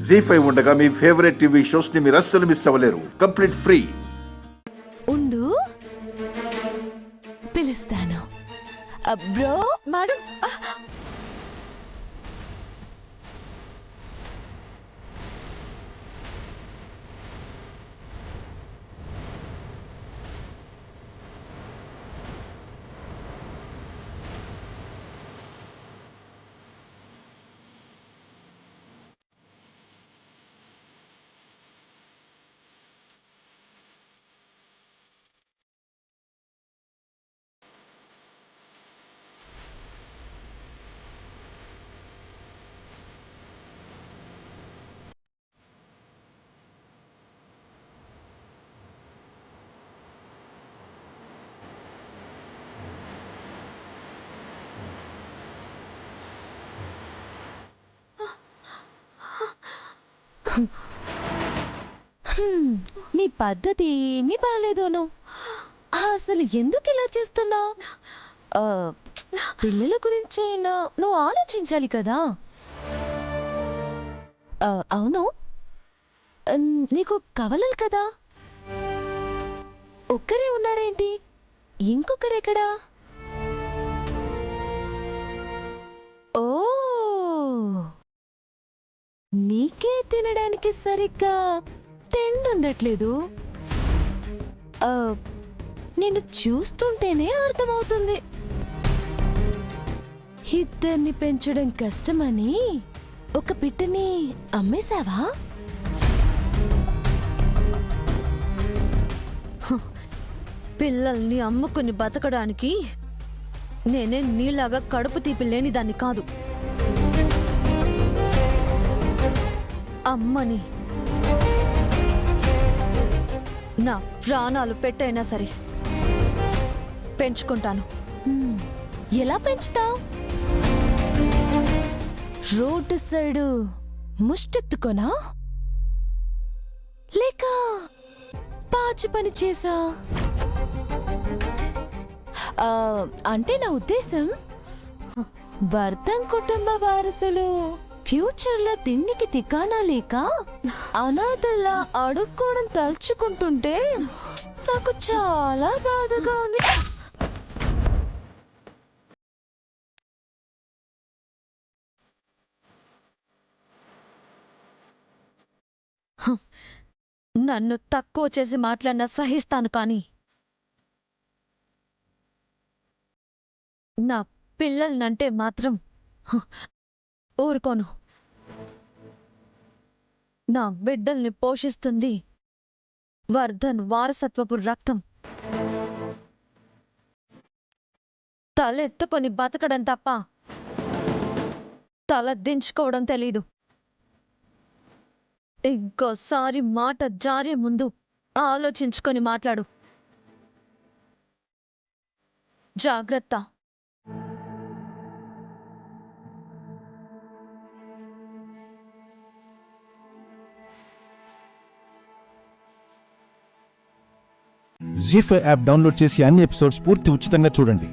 జీ5 ఉండగా మీ favourite TV shows ని మీరు అస్సలు మిస్ అవ్వలేరు. Complete free. ఉండు పిలుస్తాను. బ్రో మేడం నీ పద్ధతి ఏమీ బాగాలేదోను. అసలు ఎందుకు ఇలా చేస్తున్నావు? పిల్లల గురించి నువ్వు ఆలోచించాలి కదా. అవును, నీకు కవలలు కదా, ఒక్కరే ఉన్నారేంటి? ఇంకొకరెక్కడా? ఓ, నీకే తినడానికి సరిగ్గా తిండి ఉండట్లేదు. నేను చూస్తుంటేనే అర్థమవుతుంది. ఇద్దరిని పెంచడం కష్టమని ఒక పిట్టని అమ్మేశావా? పిల్లల్ని అమ్ముకుని బతకడానికి నేనే నీలాగా కడుపు తీపి లేని దాన్ని కాదు. అమ్మని నా ప్రాణాలు పెట్టైనా సరే పెంచుకుంటాను. ఎలా పెంచుతావు? రోడ్డు సైడు ముష్టెత్తుకోనా, లేక పాచి పని చేసా? అంటే నా ఉద్దేశం, వర్ధం కుటుంబ వారసులు ఫ్యూచర్లో తిండికి తికానా లేక అనాథల్లా అడుక్కోవడం తలుచుకుంటుంటే నాకు చాలా బాధగా ఉంది. నన్ను తక్కువ చేసి మాట్లాడినా సహిస్తాను, కానీ నా పిల్లలనంటే మాత్రం ఊరుకోను. నా బిడ్డల్ని పోషిస్తుంది వర్ధన్ వారసత్వపు రక్తం. తలెత్తుకొని బతకడం తప్ప తల దించుకోవడం తెలీదు. ఇంకోసారి మాట జారే ముందు ఆలోచించుకొని మాట్లాడు. జాగ్రత్త. జీ5 యాప్ డౌన్లోడ్ చేసి అన్ని ఎపిసోడ్స్ పూర్తి ఉచితంగా చూడండి.